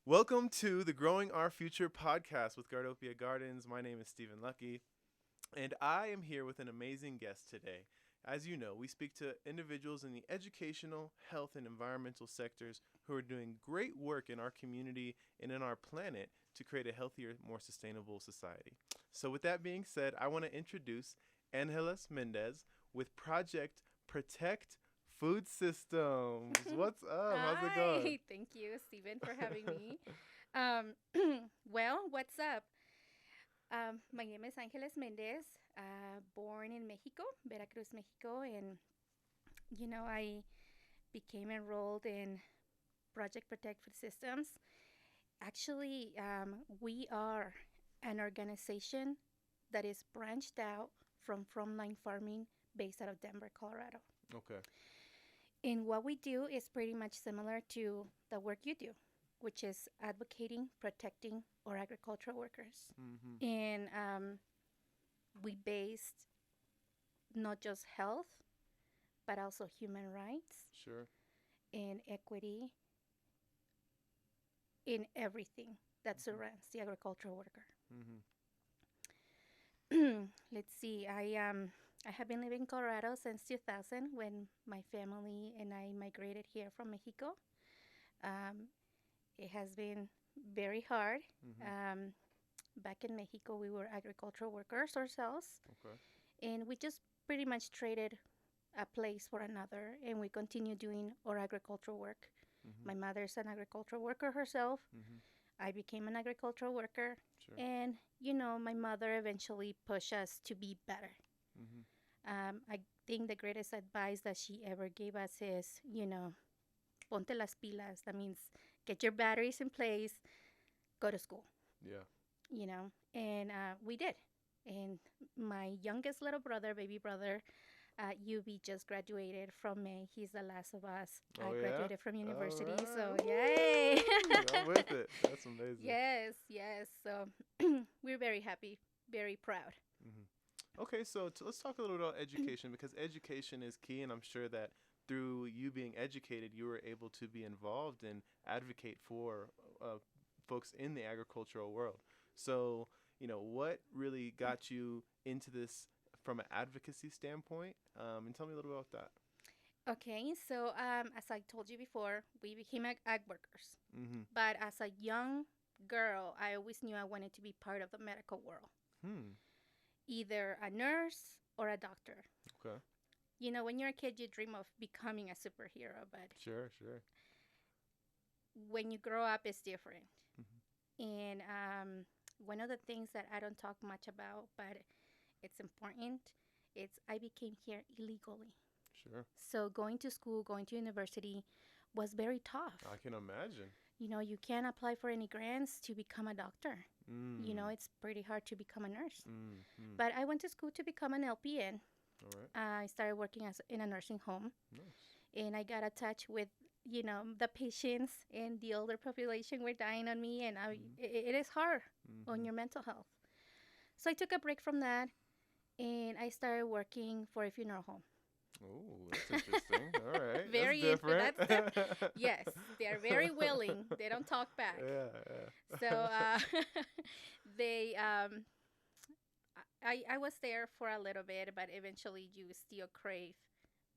Welcome to the Growing Our Future podcast with Gardopia Gardens. My name is Stephen Lucky, and I am here with an amazing guest today. As you know, we speak to individuals in the educational, health, and environmental sectors who are doing great work in our community and in our planet to create a healthier, more sustainable society. So, with that being said, I want to introduce Angeles Mendez with Project Protect Food Systems. What's up? How's it going? Hi, thank you, Stephen, for having me. Um, what's up? My name is Angeles Mendez, born in Mexico, Veracruz, Mexico, and I became enrolled in Project Protect Food Systems. Actually, we are an organization that is branched out from frontline farming based out of Denver, Colorado. Okay. And what we do is pretty much similar to the work you do, which is advocating, protecting our agricultural workers. Mm-hmm. And we based not just health, but also human rights Sure. and equity in everything that Mm-hmm. surrounds the agricultural worker. Mm-hmm. Let's see. I have been living in Colorado since 2000 when my family and I migrated here from Mexico. Um, it has been very hard. Mm-hmm. Um, Back in Mexico, we were agricultural workers ourselves, Okay. and we just pretty much traded a place for another, and we continue doing our agricultural work. Mm-hmm. My mother's an agricultural worker herself. Mm-hmm. I became an agricultural worker, Sure. and my mother eventually pushed us to be better. Mm-hmm. I think the greatest advice that she ever gave us is, ponte las pilas. That means get your batteries in place, go to school, Yeah. and we did. And my youngest little brother, baby brother, UB just graduated from May. He's the last of us. Oh yeah. Graduated from All university, so right. yay! Woo! I'm with it. That's amazing. Yes, yes. So we're very happy, very proud. Mm-hmm. Okay, so let's talk a little bit about education because education is key, and I'm sure that through you being educated, you were able to be involved and advocate for folks in the agricultural world. So, what really got you into this from an advocacy standpoint? And tell me a little bit about that. Okay, so as I told you before, we became ag workers. Mm-hmm. But as a young girl, I always knew I wanted to be part of the medical world, Hmm. either a nurse or a doctor. Okay. When you're a kid, you dream of becoming a superhero, but Sure. Sure. when you grow up, it's different. Mm-hmm. And one of the things that I don't talk much about, but it's important, it's I became here illegally. Sure. So going to school, going to university was very tough. I can imagine. You can't apply for any grants to become a doctor. Mm. It's pretty hard to become a nurse. Mm. Mm. But I went to school to become an LPN. All right. I started working in a nursing home, Nice. and I got attached with the patients and the older population were dying on me, and Mm-hmm. it is hard on Mm-hmm. your mental health. So I took a break from that, and I started working for a funeral home. Oh, that's interesting. All right. That's Very different. yes, they are very willing. They don't talk back. Yeah, So yeah. they I was there for a little bit, but eventually you still crave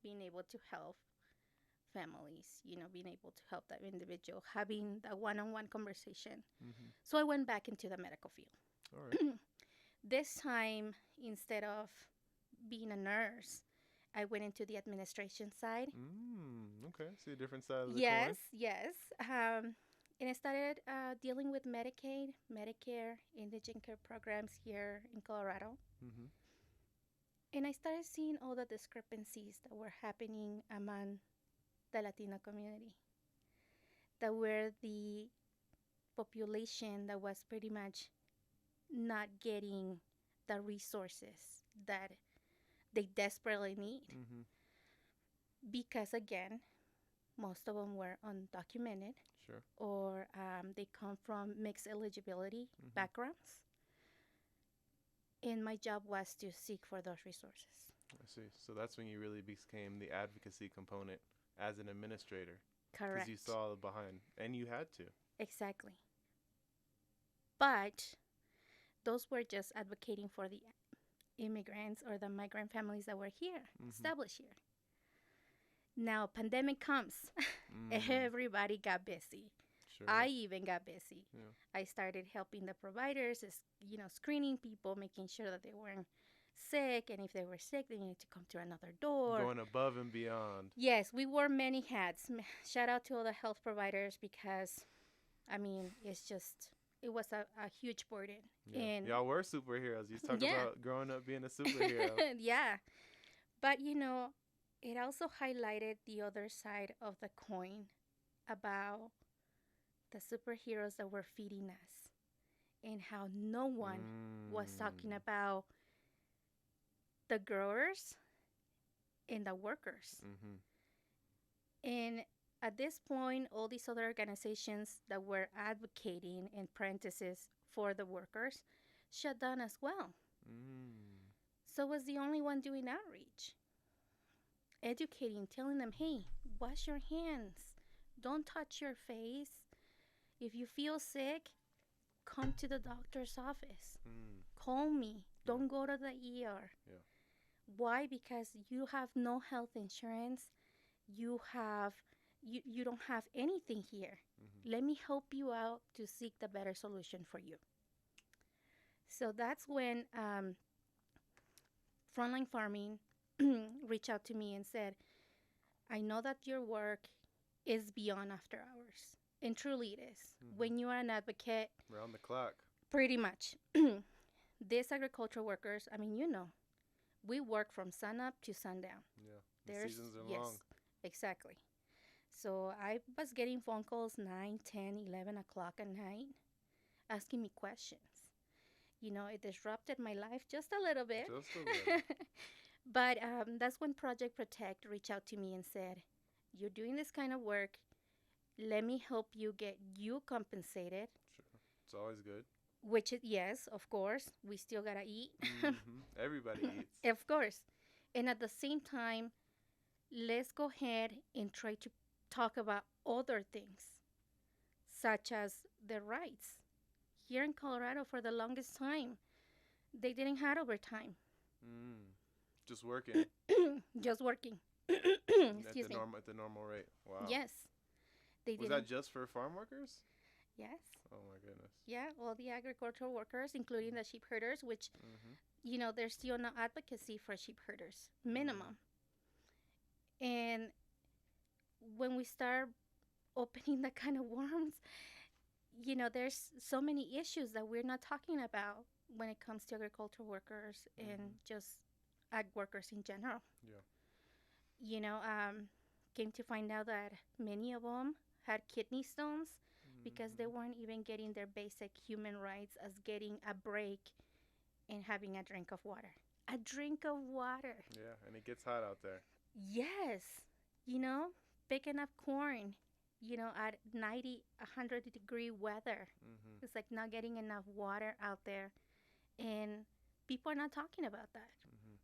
being able to help families, being able to help that individual, having that one-on-one conversation. Mm-hmm. So I went back into the medical All right. field. This time, instead of being a nurse, I went into the administration side. Okay. See a different side of the Yes, coin. yes. And I started dealing with Medicaid, Medicare, indigent care programs here in Colorado. Mm-hmm. And I started seeing all the discrepancies that were happening among the Latino community, that were the population that was pretty much not getting the resources that they desperately need. Mm-hmm. Because, again, most of them were undocumented Sure. or they come from mixed eligibility Mm-hmm. backgrounds. And my job was to seek for those resources. I see. So that's when you really became the advocacy component as an administrator because you Correct. saw behind, and you had to. Exactly. But those were just advocating for the immigrants or the migrant families that were here, Mm-hmm. established here. Now, pandemic comes. Mm. Everybody got busy. I Sure. even got busy. Yeah. I started helping the providers, screening people, making sure that they weren't sick, and if they were sick, they needed to come to another door. Going above and beyond. Yes, we wore many hats. Shout out to all the health providers because, it was a huge burden. Yeah. And Y'all were superheroes. You talk yeah, about growing up being a superhero. yeah. But, it also highlighted the other side of the coin about the superheroes that were feeding us and how no one was talking Mm. about the growers and the workers. Mm-hmm. And at this point, all these other organizations that were advocating, in parentheses, for the workers shut down as well. Mm. So was the only one doing outreach, educating, telling them, hey, wash your hands, don't touch your face. If you feel sick, come to the doctor's office. Mm. Call me. Yeah. Don't go to the ER. Yeah. Why? Because you have no health insurance. You don't have anything here. Mm-hmm. Let me help you out to seek the better solution for you. So that's when Frontline Farming reached out to me and said, I know that your work is beyond after hours. And truly it is. Mm-hmm. When you are an advocate, Round the clock. pretty much. These agricultural workers, we work from sun up to sundown. Yeah. The seasons are long. Exactly. So I was getting phone calls 9, 10, 11 o'clock at night asking me questions. It disrupted my life just a little bit. Just a little. But that's when Project Protect reached out to me and said, you're doing this kind of work. Let me help you get you compensated. Sure. It's always good. Which is, yes, of course, we still gotta eat. Mm-hmm. Everybody eats. Of course. And at the same time, let's go ahead and try to talk about other things, such as their rights. Here in Colorado, for the longest time, they didn't have overtime. Mm. Just working. Just working. at Excuse the me. At the normal rate. Wow. Yes, they Was didn't. that just for farm workers? Yes. Oh my goodness. Yeah, all the agricultural workers, including the sheep herders, which, Mm-hmm. there's still no advocacy for sheep herders, minimum. And when we start opening that kind of worms, there's so many issues that we're not talking about when it comes to agricultural workers and just ag workers in general. Yeah. Came to find out that many of them had kidney stones because they Mm-hmm. weren't even getting their basic human rights as getting a break and having a drink of water. A drink of water. Yeah, and it gets hot out there. Yes. Picking up corn, at 90, 100-degree weather. Mm-hmm. It's like not getting enough water out there. And people are not talking about that. Mm-hmm.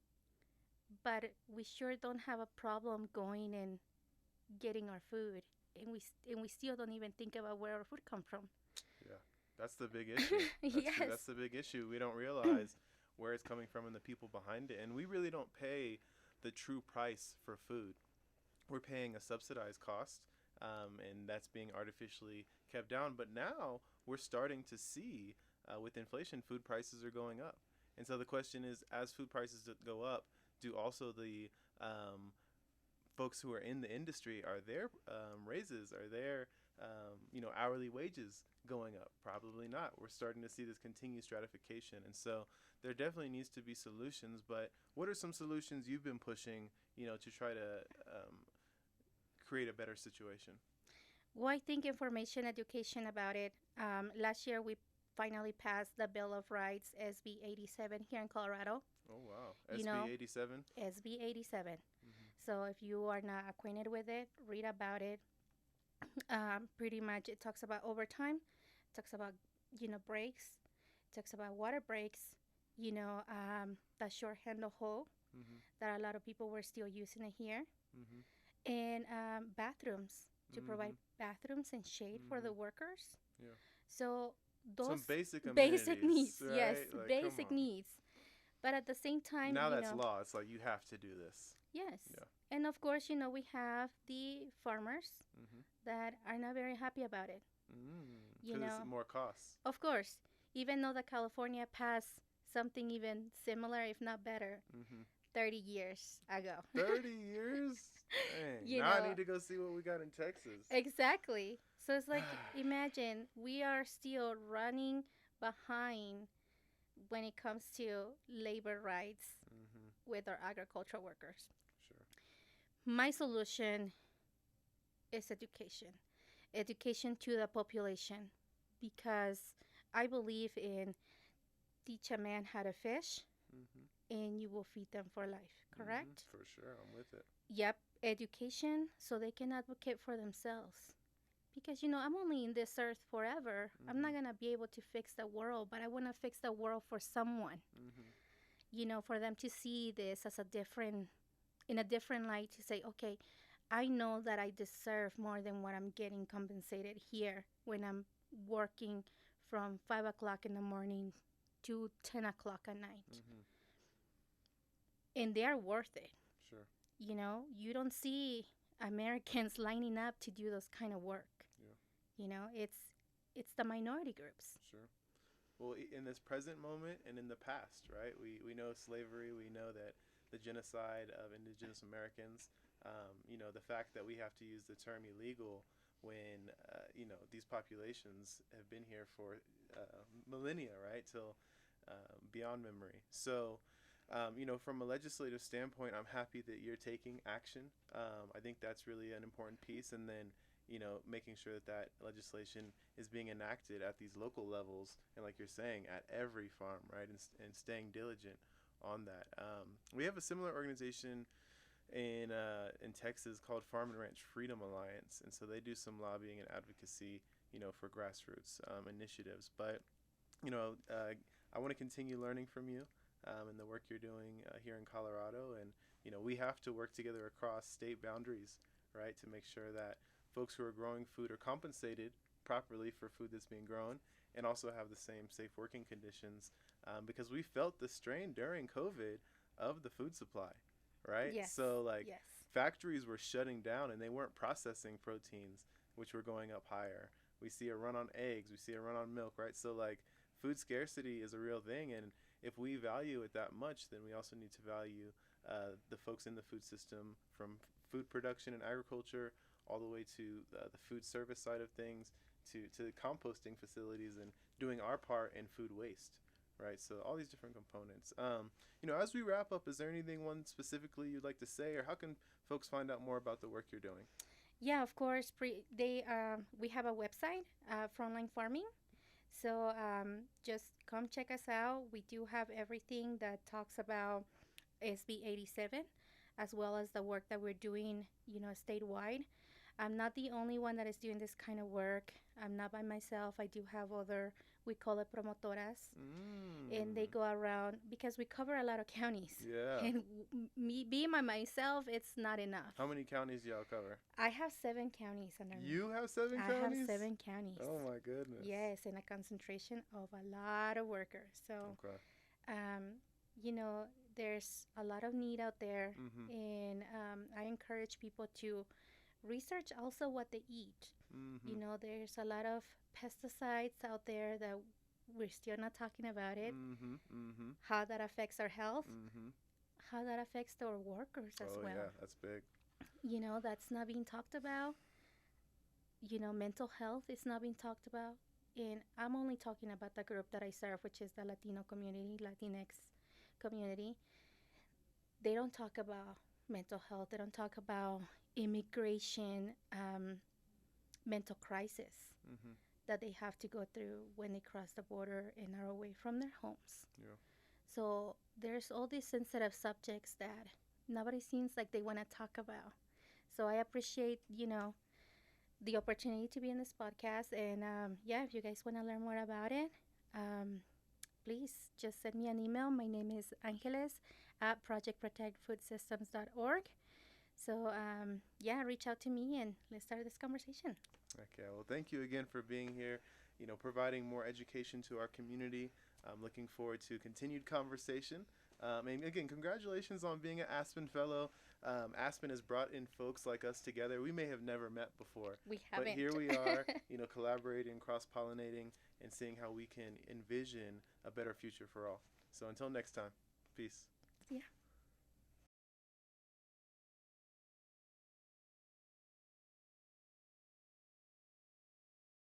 But we sure don't have a problem going and getting our food. And we still don't even think about where our food comes from. Yeah, that's the big issue. Yes. That's the big issue. We don't realize where it's coming from and the people behind it. And we really don't pay the true price for food. We're paying a subsidized cost, and that's being artificially kept down. But now we're starting to see, with inflation, food prices are going up. And so the question is, as food prices go up, do also the folks who are in the industry, are their raises, are their hourly wages going up? Probably not. We're starting to see this continued stratification, and so there definitely needs to be solutions. But what are some solutions you've been pushing, to try to create a better situation? Well, I think information education about it. Last year, we finally passed the Bill of Rights, SB 87, here in Colorado. Oh wow, You SB know, 87. SB 87. Mm-hmm. So if you are not acquainted with it, read about it. Pretty much, it talks about overtime, talks about breaks, talks about water breaks. The short handle hoe Mm-hmm. that a lot of people were still using it here, Mm-hmm. and bathrooms. to provide bathrooms and shade for the workers. Yeah. So those Some basic basic amenities, needs, yes, right? Like, come basic on. needs. But at the same time, Now that's law. It's like you have to do this. yes. Yeah. And of course, we have the farmers Mm-hmm. that are not very happy about it. Because it's more costs. Of course, even though that California passed something even similar, if not better, 30 years ago. 30 years? Dang. Now I need to go see what we got in Texas. Exactly. So it's like, imagine we are still running behind when it comes to labor rights with our agricultural workers. Sure. My solution is education. Education to the population, because I believe in teach a man how to fish and you will feed them for life, correct? For sure, I'm with it. Yep, education so they can advocate for themselves. Because, I'm only in this earth forever. I'm not going to be able to fix the world, but I want to fix the world for someone. For them to see this as in a different light, to say, okay, I know that I deserve more than what I'm getting compensated here when I'm working from 5 o'clock in the morning to 10 o'clock at night. And they're worth it. Sure. You don't see Americans lining up to do those kind of work. Yeah. It's the minority groups. Sure. Well, in this present moment and in the past, right? We know slavery. We know that the genocide of indigenous Americans. The fact that we have to use the term illegal when, these populations have been here for millennia, right? Till beyond memory. So, from a legislative standpoint, I'm happy that you're taking action. I think that's really an important piece. And then, making sure that legislation is being enacted at these local levels. And like you're saying, at every farm, right? And staying diligent on that. We have a similar organization in Texas called Farm and Ranch Freedom Alliance, and so they do some lobbying and advocacy, for grassroots initiatives. But I want to continue learning from you and the work you're doing here in Colorado, and we have to work together across state boundaries, right, to make sure that folks who are growing food are compensated properly for food that's being grown, and also have the same safe working conditions, because we felt the strain during COVID of the food supply. Right? Yes. So, yes. Factories were shutting down and they weren't processing proteins, which were going up higher. We see a run on eggs. We see a run on milk, right? So, food scarcity is a real thing. And if we value it that much, then we also need to value the folks in the food system, from food production and agriculture all the way to the food service side of things, to the composting facilities and doing our part in food waste. Right, so all these different components. As we wrap up, is there anything specifically you'd like to say, or how can folks find out more about the work you're doing? Yeah, of course. We have a website, Frontline Farming. So just come check us out. We do have everything that talks about SB 87, as well as the work that we're doing, statewide. I'm not the only one that is doing this kind of work. I'm not by myself. I do have other, we call it promotoras. And they go around, because we cover a lot of counties. Yeah. And me being by myself, it's not enough. How many counties do y'all cover? I have 7 counties under me. You have 7 counties? I have 7 counties. Oh my goodness. Yes, and a concentration of a lot of workers. So, there's a lot of need out there. And I encourage people to research also what they eat. There's a lot of pesticides out there that we're still not talking about it. How that affects our health, how that affects our workers as well. Yeah, that's big. That's not being talked about. Mental health is not being talked about. And I'm only talking about the group that I serve, which is the Latino community, Latinx community. They don't talk about mental health. They don't talk about immigration, mental crisis that they have to go through when they cross the border and are away from their homes. Yeah. So there's all these sensitive subjects that nobody seems like they want to talk about. So I appreciate, the opportunity to be in this podcast. And if you guys want to learn more about it, please just send me an email. My name is Angeles at projectprotectfoodsystems.org. So, yeah, reach out to me and let's start this conversation. Okay, well, thank you again for being here, providing more education to our community. I'm looking forward to continued conversation. And again, congratulations on being an Aspen Fellow. Aspen has brought in folks like us together. We may have never met before, We but haven't. here we are, collaborating, cross pollinating, and seeing how we can envision a better future for all. So until next time, peace. Yeah.